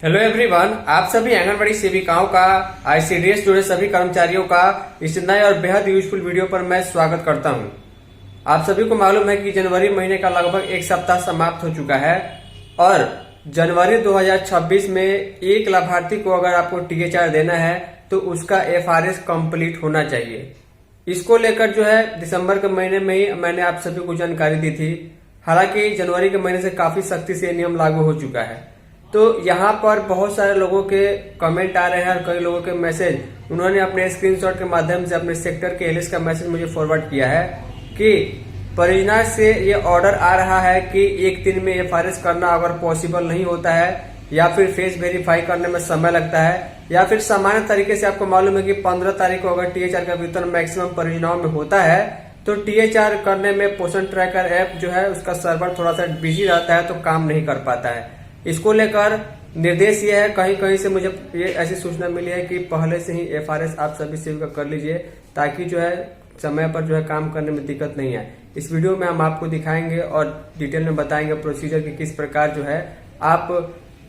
Hello everyone, आप सभी आंगनबाड़ी सेविकाओं का आईसीडीएस जुड़े सभी कर्मचारियों का इस नए और बेहद यूजफुल वीडियो पर मैं स्वागत करता हूं। आप सभी को मालूम है कि जनवरी महीने का लगभग एक सप्ताह समाप्त हो चुका है और जनवरी 2026 में एक लाभार्थी को अगर आपको टीएचआर देना है तो उसका एफआरएस कंप्लीट होना चाहिए। इसको लेकर जो है दिसंबर के महीने में ही मैंने आप सभी को जानकारी दी थी। हालांकि जनवरी के महीने से काफी सख्ती से नियम लागू हो चुका है। तो यहाँ पर बहुत सारे लोगों के कमेंट आ रहे हैं और कई लोगों के मैसेज उन्होंने अपने स्क्रीनशॉट के माध्यम से अपने सेक्टर के एलएस का मैसेज मुझे फॉरवर्ड किया है कि परियोजना से ये ऑर्डर आ रहा है कि एक दिन में एफआरएस करना अगर पॉसिबल नहीं होता है या फिर फेस वेरीफाई करने में समय लगता है या फिर सामान्य तरीके से आपको मालूम है कि 15 तारीख को अगर टीएचआर का वितरण मैक्सिमम परियोजनाओं में होता है तो टीएचआर करने में पोषण ट्रैकर ऐप जो है उसका सर्वर थोड़ा सा बिजी रहता है तो काम नहीं कर पाता है। इसको लेकर निर्देश ये है, कहीं कहीं से मुझे ये ऐसी सूचना मिली है कि पहले से ही एफआरएस आप सभी सेविका कर लीजिए ताकि जो है समय पर जो है काम करने में दिक्कत नहीं आए। इस वीडियो में हम आपको दिखाएंगे और डिटेल में बताएंगे प्रोसीजर की किस प्रकार जो है आप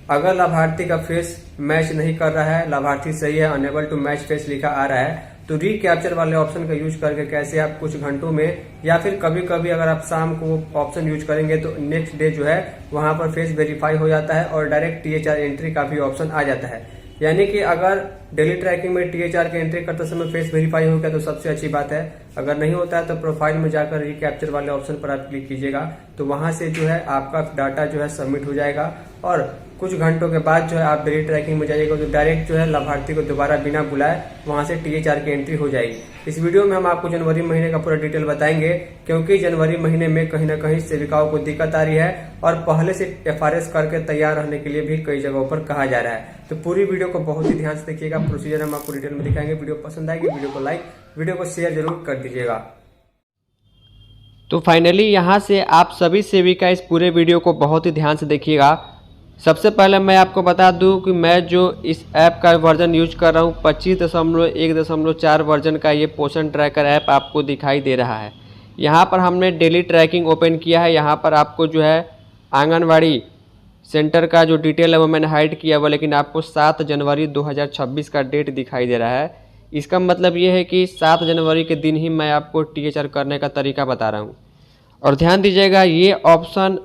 अगर लाभार्थी का फेस मैच नहीं कर रहा है, लाभार्थी सही है, अनेबल टू मैच फेस लिखा आ रहा है तो रीकैप्चर वाले ऑप्शन का यूज करके कैसे आप कुछ घंटों में या फिर कभी कभी अगर आप शाम को ऑप्शन यूज करेंगे तो नेक्स्ट डे जो है वहां पर फेस वेरीफाई हो जाता है और डायरेक्ट टीएचआर एंट्री का भी ऑप्शन आ जाता है। यानी कि अगर डेली ट्रैकिंग में टीएचआर की एंट्री करते समय फेस वेरीफाई हो गया तो सबसे अच्छी बात है। अगर नहीं होता है तो प्रोफाइल में जाकर रिकैप्चर वाले ऑप्शन पर आप क्लिक कीजिएगा तो वहां से जो है आपका डाटा जो है सबमिट हो जाएगा और कुछ घंटों के बाद जो है आप डेली ट्रैकिंग में जाइएगा तो डायरेक्ट जो है लाभार्थी को दोबारा बिना बुलाए वहां से टीएचआर की एंट्री हो जाएगी। इस वीडियो में हम आपको जनवरी महीने का पूरा डिटेल बताएंगे क्योंकि जनवरी महीने में कहीं ना कहीं सेविकाओं को दिक्कत आ रही है और पहले से एफआरएस करके तैयार रहने के लिए भी कई जगहों पर कहा जा रहा है। तो पूरी वीडियो को बहुत ही ध्यान से देखिएगा, प्रोसीजर हम आपको डिटेल में दिखाएंगे। वीडियो पसंद आएगी वीडियो को लाइक, वीडियो को शेयर जरूर कर दीजिएगा। तो फाइनली यहाँ से आप सभी सेविका इस पूरे वीडियो को बहुत ही ध्यान से देखिएगा। सबसे पहले मैं आपको बता दूं कि मैं जो इस ऐप का वर्जन यूज कर रहा हूँ 25.1.4 वर्जन का ये पोषण ट्रैकर ऐप आपको दिखाई दे रहा है। यहाँ पर हमने डेली ट्रैकिंग ओपन किया है। यहाँ पर आपको जो है आंगनवाड़ी सेंटर का जो डिटेल है वो मैंने हाइड किया हुआ, लेकिन आपको 7 जनवरी 2026 का डेट दिखाई दे रहा है। इसका मतलब ये है कि 7 जनवरी के दिन ही मैं आपको टीएचआर करने का तरीका बता रहा हूँ। और ध्यान दीजिएगा, ये ऑप्शन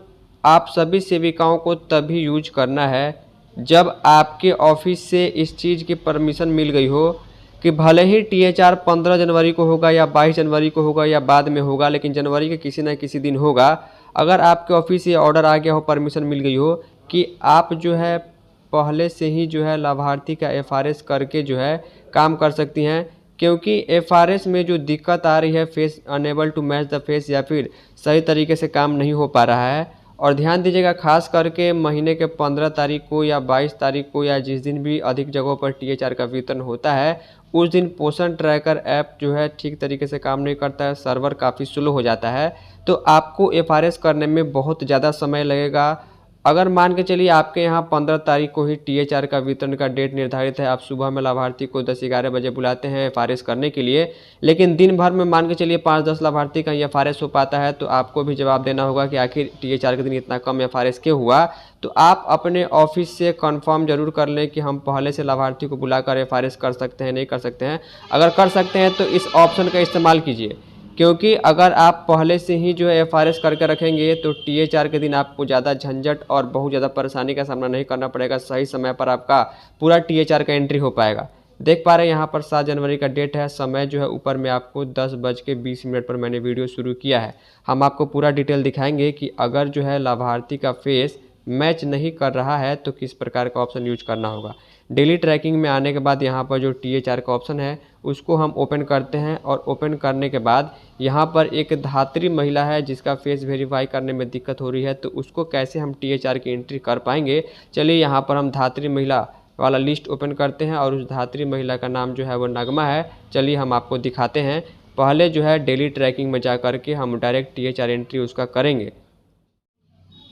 आप सभी सेविकाओं को तभी यूज करना है जब आपके ऑफिस से इस चीज़ की परमिशन मिल गई हो कि भले ही टीएचआर 15 जनवरी को होगा या 22 जनवरी को होगा या बाद में होगा, लेकिन जनवरी के किसी न किसी दिन होगा। अगर आपके ऑफिस से ऑर्डर आ गया हो, परमिशन मिल गई हो कि आप जो है पहले से ही जो है लाभार्थी का एफआरएस करके जो है काम कर सकती हैं, क्योंकि एफआरएस में जो दिक्कत आ रही है face unable to match the face या फिर सही तरीके से काम नहीं हो पा रहा है। और ध्यान दीजिएगा, खास करके महीने के 15 तारीख को या 22 तारीख को या जिस दिन भी अधिक जगहों पर टीएचआर का वितरण होता है उस दिन पोषण ट्रैकर ऐप जो है ठीक तरीके से काम नहीं करता है, सर्वर काफ़ी स्लो हो जाता है। तो आपको एफआरएस करने में बहुत ज़्यादा समय लगेगा। अगर मान के चलिए आपके यहाँ 15 तारीख को ही टीएचआर का वितरण का डेट निर्धारित है, आप सुबह में लाभार्थी को 10-11 बजे बुलाते हैं एफआरएस करने के लिए, लेकिन दिन भर में मान के चलिए 5-10 लाभार्थी का एफआरएस हो पाता है, तो आपको भी जवाब देना होगा कि आखिर टीएचआर के दिन इतना कम एफआरएस क्यों हुआ। तो आप अपने ऑफिस से कंफर्म जरूर कर लें कि हम पहले से लाभार्थी को बुलाकर एफआरएस कर सकते हैं, नहीं कर सकते हैं। अगर कर सकते हैं तो इस ऑप्शन का इस्तेमाल कीजिए, क्योंकि अगर आप पहले से ही जो है एफआरएस करके रखेंगे तो टीएचआर के दिन आपको ज़्यादा झंझट और बहुत ज़्यादा परेशानी का सामना नहीं करना पड़ेगा। सही समय पर आपका पूरा टीएचआर का एंट्री हो पाएगा। देख पा रहे हैं यहाँ पर 7 जनवरी का डेट है। समय जो है ऊपर में आपको 10:20 पर मैंने वीडियो शुरू किया है। हम आपको पूरा डिटेल दिखाएंगे कि अगर जो है लाभार्थी का फेस मैच नहीं कर रहा है तो किस प्रकार का ऑप्शन यूज करना होगा। डेली ट्रैकिंग में आने के बाद यहाँ पर जो टीएचआर का ऑप्शन है उसको हम ओपन करते हैं और ओपन करने के बाद यहाँ पर एक धात्री महिला है जिसका फेस वेरीफाई करने में दिक्कत हो रही है, तो उसको कैसे हम टीएचआर की एंट्री कर पाएंगे। चलिए यहाँ पर हम धात्री महिला वाला लिस्ट ओपन करते हैं और उस धात्री महिला का नाम जो है वो नगमा है। चलिए हम आपको दिखाते हैं। पहले जो है डेली ट्रैकिंग में जा कर के हम डायरेक्ट टीएचआर एंट्री उसका करेंगे।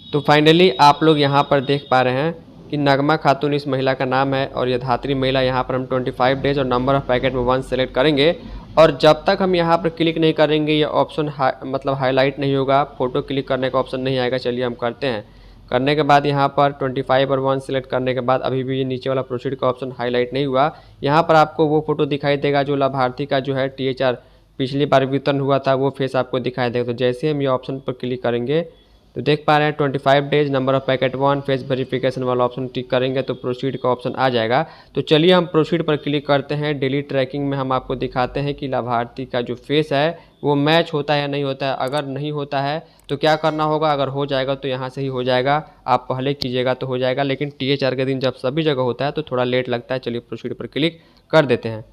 तो फाइनली आप लोग यहाँ पर देख पा रहे हैं कि नगमा खातून इस महिला का नाम है और यह धात्री महिला। यहाँ पर हम 25 डेज और नंबर ऑफ पैकेट में 1 सेलेक्ट करेंगे और जब तक हम यहाँ पर क्लिक नहीं करेंगे ये ऑप्शन मतलब हाईलाइट नहीं होगा, फोटो क्लिक करने का ऑप्शन नहीं आएगा। चलिए हम करते हैं। करने के बाद यहाँ पर 25 और 1 सेलेक्ट करने के बाद अभी भी ये नीचे वाला प्रोसीड का ऑप्शन हाईलाइट नहीं हुआ। यहाँ पर आपको वो फोटो दिखाई देगा जो लाभार्थी का जो है THR पिछली बार वितरण हुआ था, वो फेस आपको दिखाई देगा। तो जैसे हम ये ऑप्शन पर क्लिक करेंगे तो देख पा रहे हैं 25 days, number of packet 1, face verification वाला ऑप्शन टिक करेंगे तो प्रोसीड का ऑप्शन आ जाएगा। तो चलिए हम प्रोसीड पर क्लिक करते हैं। डेली ट्रैकिंग में हम आपको दिखाते हैं कि लाभार्थी का जो फेस है वो मैच होता है या नहीं होता है। अगर नहीं होता है तो क्या करना होगा, अगर हो जाएगा तो यहाँ से ही हो जाएगा, आप पहले कीजिएगा तो हो जाएगा। लेकिन THR के दिन जब सभी जगह होता है तो थोड़ा लेट लगता है। चलिए प्रोसीड पर क्लिक कर देते हैं।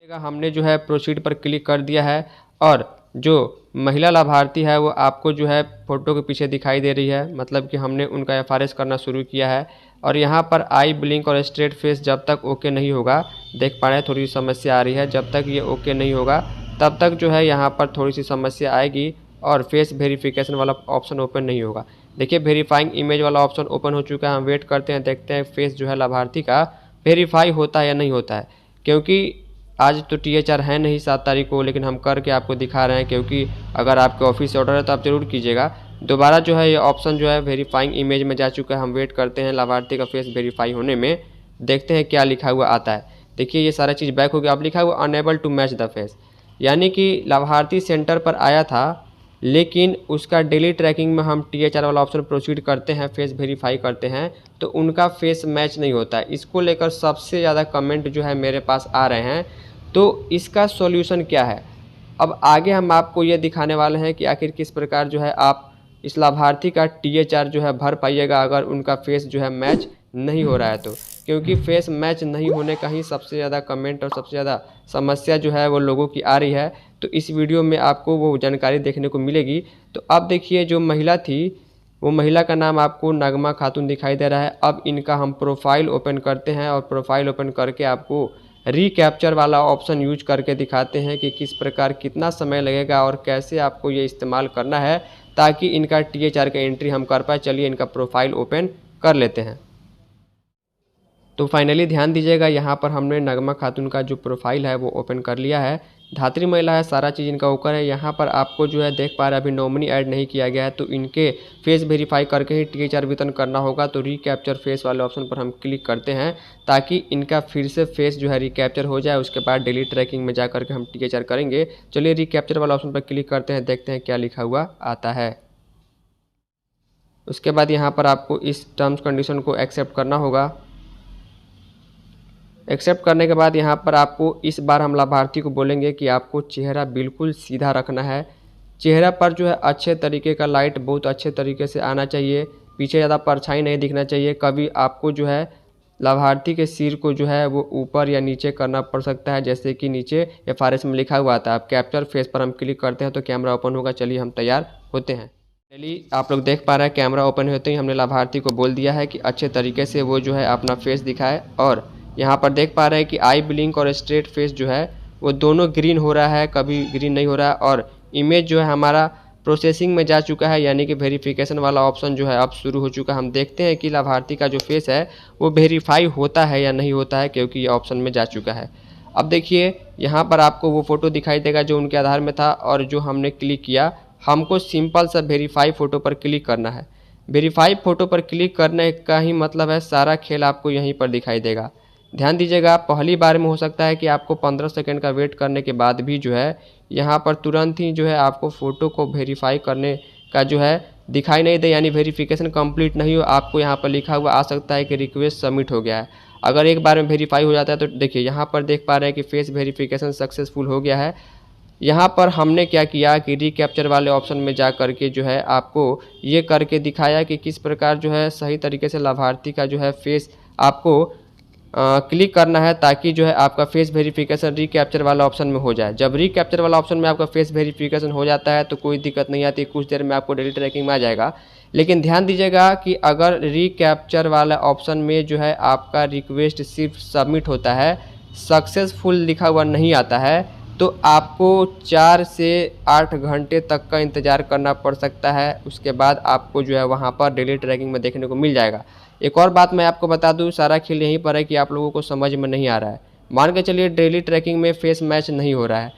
हमने जो है प्रोसीड पर क्लिक कर दिया है और जो महिला लाभार्थी है वो आपको जो है फ़ोटो के पीछे दिखाई दे रही है, मतलब कि हमने उनका FRS करना शुरू किया है। और यहाँ पर आई ब्लिंक और स्ट्रेट फेस जब तक ओके नहीं होगा, देख पा रहे हैं थोड़ी समस्या आ रही है, जब तक ये ओके नहीं होगा तब तक जो है यहाँ पर थोड़ी सी समस्या आएगी और फेस वेरिफिकेशन वाला ऑप्शन ओपन नहीं होगा। देखिए वेरीफाइंग इमेज वाला ऑप्शन ओपन हो चुका है। हम वेट करते हैं, देखते हैं फेस जो है लाभार्थी का वेरीफाई होता है या नहीं होता है। क्योंकि आज तो THR है नहीं 7 तारीख को, लेकिन हम करके आपको दिखा रहे हैं, क्योंकि अगर आपके ऑफिस से ऑर्डर है तो आप ज़रूर कीजिएगा। दोबारा जो है ये ऑप्शन जो है वेरीफाइंग इमेज में जा चुका है। हम वेट करते हैं लाभार्थी का फेस वेरीफाई होने में, देखते हैं क्या लिखा हुआ आता है। देखिए ये सारा चीज़ बैक हो गया। अब लिखा हुआ unable to match the face, यानी कि लाभार्थी सेंटर पर आया था लेकिन उसका डेली ट्रैकिंग में हम THR वाला ऑप्शन प्रोसीड करते हैं, फेस वेरीफाई करते हैं तो उनका फेस मैच नहीं होता है। इसको लेकर सबसे ज़्यादा कमेंट जो है मेरे पास आ रहे हैं। तो इसका सॉल्यूशन क्या है, अब आगे हम आपको ये दिखाने वाले हैं कि आखिर किस प्रकार जो है आप इस लाभार्थी का THR जो है भर पाइएगा अगर उनका फेस जो है मैच नहीं हो रहा है तो। क्योंकि फेस मैच नहीं होने का ही सबसे ज़्यादा कमेंट और सबसे ज़्यादा समस्या जो है वो लोगों की आ रही है। तो इस वीडियो में आपको वो जानकारी देखने को मिलेगी। तो अब देखिए जो महिला थी वो महिला का नाम आपको नगमा खातून दिखाई दे रहा है। अब इनका हम प्रोफाइल ओपन करते हैं और प्रोफाइल ओपन करके आपको रिकैप्चर वाला ऑप्शन यूज करके दिखाते हैं कि किस प्रकार कितना समय लगेगा और कैसे आपको ये इस्तेमाल करना है ताकि इनका THR का एंट्री हम कर पाए। चलिए इनका प्रोफाइल ओपन कर लेते हैं। तो फाइनली ध्यान दीजिएगा, यहाँ पर हमने नगमा खातून का जो प्रोफाइल है वो ओपन कर लिया है। धात्री महिला है, सारा चीज़ इनका ऊपर है। यहाँ पर आपको जो है देख पा रहे हैं अभी नॉमिनी ऐड नहीं किया गया है, तो इनके फेस वेरीफाई करके ही THR वितरण करना होगा। तो रिकैप्चर फेस वाले ऑप्शन पर हम क्लिक करते हैं ताकि इनका फिर से फेस जो है रिकैप्चर हो जाए। उसके बाद डेली ट्रैकिंग में जा करके हम THR करेंगे। चलिए रिकैप्चर वाला ऑप्शन पर क्लिक करते हैं, देखते हैं क्या लिखा हुआ आता है। उसके बाद यहाँ पर आपको इस टर्म्स कंडीशन को एक्सेप्ट करना होगा। एक्सेप्ट करने के बाद यहाँ पर आपको इस बार हम लाभार्थी को बोलेंगे कि आपको चेहरा बिल्कुल सीधा रखना है। चेहरा पर जो है अच्छे तरीके का लाइट बहुत अच्छे तरीके से आना चाहिए, पीछे ज़्यादा परछाई नहीं दिखना चाहिए। कभी आपको जो है लाभार्थी के सिर को जो है वो ऊपर या नीचे करना पड़ सकता है, जैसे कि नीचे FRS में लिखा हुआ था। आप कैप्चर फेस पर हम क्लिक करते हैं तो कैमरा ओपन होगा। चलिए हम तैयार होते हैं। चलिए आप लोग देख पा रहे हैं कैमरा ओपन होते ही हमने लाभार्थी को बोल दिया है कि अच्छे तरीके से वो जो है अपना फेस दिखाए। और यहाँ पर देख पा रहे हैं कि आई ब्लिंक और स्ट्रेट फेस जो है वो दोनों ग्रीन हो रहा है, कभी ग्रीन नहीं हो रहा है। और इमेज जो है हमारा प्रोसेसिंग में जा चुका है, यानी कि वेरिफिकेशन वाला ऑप्शन जो है अब शुरू हो चुका है। हम देखते हैं कि लाभार्थी का जो फेस है वो वेरीफाई होता है या नहीं होता है, क्योंकि ये ऑप्शन में जा चुका है। अब देखिए यहाँ पर आपको वो फ़ोटो दिखाई देगा जो उनके आधार में था और जो हमने क्लिक किया। हमको सिंपल सा वेरीफाई फ़ोटो पर क्लिक करना है। वेरीफाई फ़ोटो पर क्लिक करने का ही मतलब है सारा खेल आपको यहीं पर दिखाई देगा। ध्यान दीजिएगा, पहली बार में हो सकता है कि आपको 15 सेकंड का वेट करने के बाद भी जो है यहाँ पर तुरंत ही जो है आपको फ़ोटो को वेरीफाई करने का जो है दिखाई नहीं दे, यानी वेरिफिकेशन कंप्लीट नहीं हो। आपको यहाँ पर लिखा हुआ आ सकता है कि रिक्वेस्ट सबमिट हो गया है। अगर एक बार में वेरीफाई हो जाता है तो देखिए यहाँ पर देख पा रहे हैं कि फेस वेरिफिकेशन सक्सेसफुल हो गया है। यहाँ पर हमने क्या किया कि रिकैप्चर वाले ऑप्शन में जा करके जो है आपको ये करके दिखाया कि किस प्रकार जो है सही तरीके से लाभार्थी का जो है फेस आपको क्लिक करना है, ताकि जो है आपका फेस वेरिफिकेशन रिकैप्चर वाला ऑप्शन में हो जाए। जब रिकैप्चर वाला ऑप्शन में आपका फेस वेरिफिकेशन हो जाता है तो कोई दिक्कत नहीं आती, कुछ देर में आपको डेली ट्रैकिंग में आ जाएगा। लेकिन ध्यान दीजिएगा कि अगर रिकैप्चर वाला ऑप्शन में जो है आपका रिक्वेस्ट सिर्फ सबमिट होता है, सक्सेसफुल लिखा हुआ नहीं आता है, तो आपको 4 से 8 घंटे तक का इंतज़ार करना पड़ सकता है। उसके बाद आपको जो है वहाँ पर डेली ट्रैकिंग में देखने को मिल जाएगा। एक और बात मैं आपको बता दूं, सारा खेल यहीं पर है कि आप लोगों को समझ में नहीं आ रहा है। मान के चलिए डेली ट्रैकिंग में फेस मैच नहीं हो रहा है,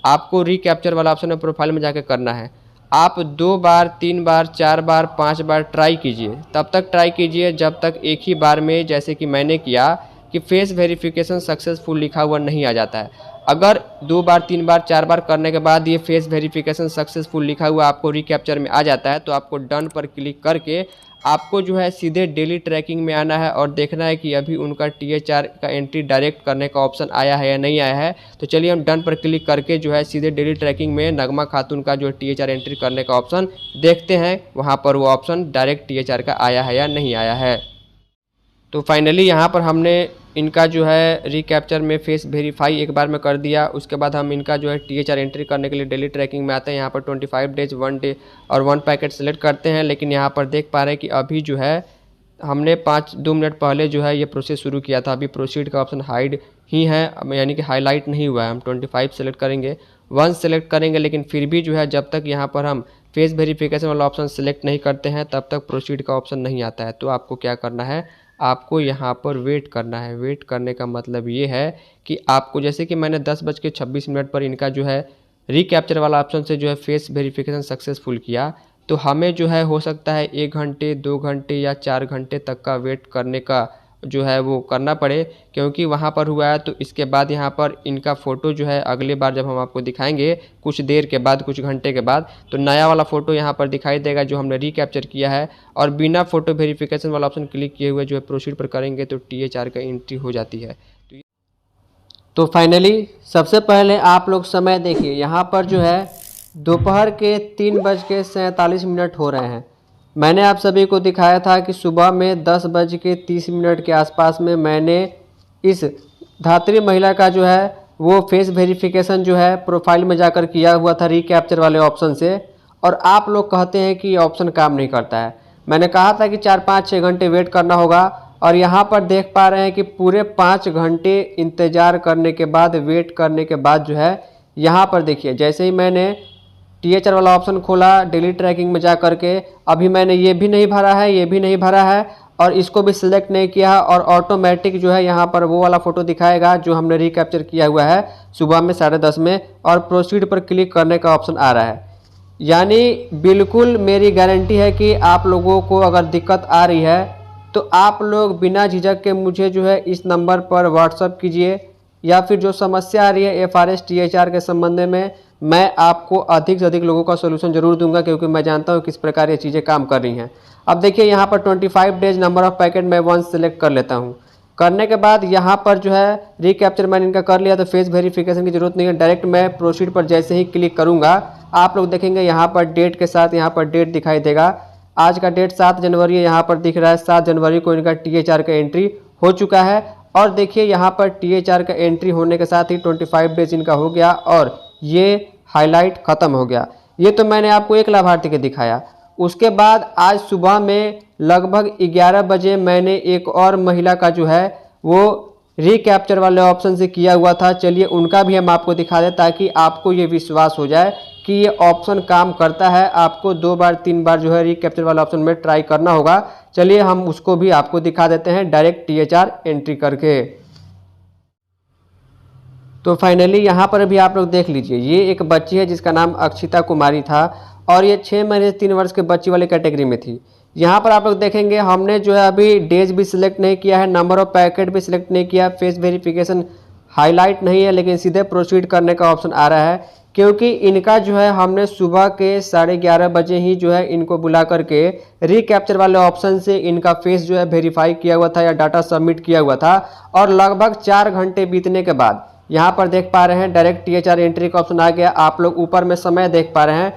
आपको रिकैप्चर वाला ऑप्शन में प्रोफाइल में जाकर करना है। आप 2 बार 3 बार 4 बार 5 बार ट्राई कीजिए, तब तक ट्राई कीजिए जब तक एक ही बार में, जैसे कि मैंने किया, कि फेस वेरिफिकेशन सक्सेसफुल लिखा हुआ नहीं आ जाता है। अगर 2 बार 3 बार 4 बार करने के बाद ये फेस वेरिफिकेशन सक्सेसफुल लिखा हुआ आपको रिकैप्चर में आ जाता है, तो आपको डन पर क्लिक करके आपको जो है सीधे डेली ट्रैकिंग में आना है और देखना है कि अभी उनका THR का एंट्री डायरेक्ट करने का ऑप्शन आया है या नहीं आया है। तो चलिए हम डन पर क्लिक करके जो है सीधे डेली ट्रैकिंग में नगमा खातून का जो THR एंट्री करने का ऑप्शन देखते हैं, वहाँ पर वो ऑप्शन डायरेक्ट THR का आया है या नहीं आया है। तो फाइनली यहाँ पर हमने इनका जो है रिकैप्चर में फेस वेरीफाई एक बार में कर दिया। उसके बाद हम इनका जो है THR एंट्री करने के लिए डेली ट्रैकिंग में आते हैं। यहाँ पर 25 डेज 1 डे और 1 पैकेट सेलेक्ट करते हैं, लेकिन यहाँ पर देख पा रहे हैं कि अभी जो है हमने 2 मिनट पहले जो है ये प्रोसेस शुरू किया था। अभी प्रोसीड का ऑप्शन हाइड ही है, यानी कि हाईलाइट नहीं हुआ है। हम 25 सेलेक्ट करेंगे, 1 सेलेक्ट करेंगे, लेकिन फिर भी जो है जब तक यहाँ पर हम फेस वेरिफिकेशन वाला ऑप्शन सेलेक्ट नहीं करते हैं तब तक प्रोसीड का ऑप्शन नहीं आता है। तो आपको क्या करना है, आपको यहाँ पर वेट करना है। वेट करने का मतलब ये है कि आपको, जैसे कि मैंने 10:26 पर इनका जो है रिकैप्चर वाला ऑप्शन से जो है फेस वेरिफिकेशन सक्सेसफुल किया, तो हमें जो है हो सकता है 1 घंटे 2 घंटे या 4 घंटे तक का वेट करने का जो है वो करना पड़े, क्योंकि वहाँ पर हुआ है। तो इसके बाद यहाँ पर इनका फ़ोटो जो है अगली बार जब हम आपको दिखाएंगे कुछ देर के बाद, कुछ घंटे के बाद, तो नया वाला फ़ोटो यहाँ पर दिखाई देगा जो हमने रिकैप्चर किया है। और बिना फ़ोटो वेरिफिकेशन वाला ऑप्शन क्लिक किए हुए जो है प्रोसीड पर करेंगे तो THR का एंट्री हो जाती है। तो फाइनली सबसे पहले आप लोग समय देखिए, यहाँ पर जो है दोपहर के 3:47 हो रहे हैं। मैंने आप सभी को दिखाया था कि सुबह में 10:30 के आसपास में मैंने इस धात्री महिला का जो है वो फेस वेरिफिकेशन जो है प्रोफाइल में जाकर किया हुआ था रिकैप्चर वाले ऑप्शन से, और आप लोग कहते हैं कि ये ऑप्शन काम नहीं करता है। मैंने कहा था कि 4 5 6 घंटे वेट करना होगा, और यहाँ पर देख पा रहे हैं कि पूरे 5 घंटे इंतज़ार करने के बाद, वेट करने के बाद जो है यहाँ पर देखिए, जैसे ही मैंने THR वाला ऑप्शन खोला डेली ट्रैकिंग में जा करके, अभी मैंने ये भी नहीं भरा है, ये भी नहीं भरा है, और इसको भी सिलेक्ट नहीं किया है, और ऑटोमेटिक जो है यहाँ पर वो वाला फ़ोटो दिखाएगा जो हमने रिकैप्चर किया हुआ है सुबह में 10:30 में, और प्रोसीड पर क्लिक करने का ऑप्शन आ रहा है। यानी बिल्कुल मेरी गारंटी है कि आप लोगों को अगर दिक्कत आ रही है तो आप लोग बिना झिझक के मुझे जो है इस नंबर पर व्हाट्सअप कीजिए, या फिर जो समस्या आ रही है FRS THR के संबंध में, मैं आपको अधिक से अधिक लोगों का सोल्यूशन जरूर दूंगा, क्योंकि मैं जानता हूं किस प्रकार ये चीज़ें काम कर रही हैं। अब देखिए यहाँ पर 25 डेज नंबर ऑफ पैकेट मैं 1 सेलेक्ट कर लेता हूं। करने के बाद यहाँ पर जो है रिकैप्चर मैंने इनका कर लिया, तो फेस वेरिफिकेशन की जरूरत नहीं है। डायरेक्ट मैं प्रोसीड पर जैसे ही क्लिक करूँगा, आप लोग देखेंगे यहाँ पर डेट के साथ यहाँ पर डेट दिखाई देगा। आज का डेट 7 जनवरी है, यहाँ पर दिख रहा है 7 जनवरी को इनका THR का एंट्री हो चुका है। और देखिए यहाँ पर THR का एंट्री होने के साथ ही 25 डेज इनका हो गया, और ये हाईलाइट ख़त्म हो गया। ये तो मैंने आपको एक लाभार्थी के दिखाया। उसके बाद आज सुबह में लगभग 11 बजे मैंने एक और महिला का जो है वो रिकैप्चर वाले ऑप्शन से किया हुआ था। चलिए उनका भी हम आपको दिखा दें, ताकि आपको ये विश्वास हो जाए कि ये ऑप्शन काम करता है। आपको 2 बार 3 बार जो है रिकैप्चर वाला ऑप्शन में ट्राई करना होगा। चलिए हम उसको भी आपको दिखा देते हैं डायरेक्ट THR एंट्री करके। तो फाइनली यहाँ पर भी आप लोग देख लीजिए, ये एक बच्ची है जिसका नाम अक्षिता कुमारी था, और ये 6 महीने से 3 वर्ष के बच्ची वाली कैटेगरी में थी। यहाँ पर आप लोग देखेंगे हमने जो है अभी डेज भी सिलेक्ट नहीं किया है, नंबर ऑफ पैकेट भी सिलेक्ट नहीं किया, फेस वेरिफिकेशन हाईलाइट नहीं है, लेकिन सीधे प्रोसीड करने का ऑप्शन आ रहा है, क्योंकि इनका जो है हमने सुबह के 11:30 बजे ही जो है इनको बुला करके रिकैप्चर वाले ऑप्शन से इनका फेस जो है वेरीफाई किया हुआ था या डाटा सबमिट किया हुआ था। और लगभग 4 घंटे बीतने के बाद यहाँ पर देख पा रहे हैं डायरेक्ट THR एंट्री का ऑप्शन आ गया। आप लोग ऊपर में समय देख पा रहे हैं।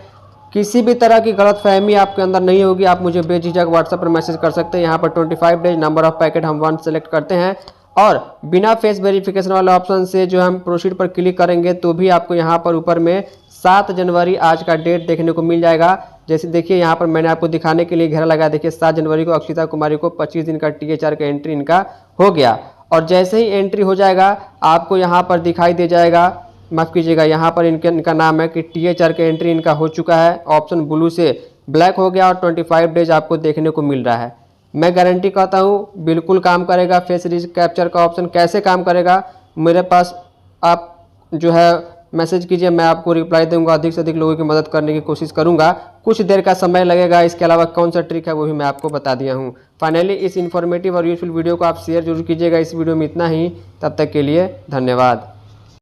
किसी भी तरह की गलतफहमी आपके अंदर नहीं होगी, आप मुझे बेझिझक व्हाट्सएप पर मैसेज कर सकते हैं। यहाँ पर 25 डेज नंबर ऑफ पैकेट हम 1 सेलेक्ट करते हैं, और बिना फेस वेरिफिकेशन वाले ऑप्शन से जो हम प्रोसीड पर क्लिक करेंगे तो भी आपको यहाँ पर ऊपर में 7 जनवरी आज का डेट देखने को मिल जाएगा। जैसे देखिए यहाँ पर मैंने आपको दिखाने के लिए घेरा लगा, देखिए 7 जनवरी को अक्षिता कुमारी को 25 दिन का THR का एंट्री इनका हो गया। और जैसे ही एंट्री हो जाएगा आपको यहाँ पर दिखाई दे जाएगा, माफ़ कीजिएगा, यहाँ पर इनका नाम है कि THR का एंट्री इनका हो चुका है, ऑप्शन ब्लू से ब्लैक हो गया, और 25 डेज आपको देखने को मिल रहा है। मैं गारंटी कहता हूँ बिल्कुल काम करेगा। फेस रिकैप्चर का ऑप्शन कैसे काम करेगा, मेरे पास आप जो है मैसेज कीजिए, मैं आपको रिप्लाई दूंगा। अधिक से अधिक लोगों की मदद करने की कोशिश करूंगा। कुछ देर का समय लगेगा, इसके अलावा कौन सा ट्रिक है वो भी मैं आपको बता दिया हूँ। फाइनली इस इन्फॉर्मेटिव और यूजफुल वीडियो को आप शेयर जरूर कीजिएगा। इस वीडियो में इतना ही, तब तक के लिए धन्यवाद।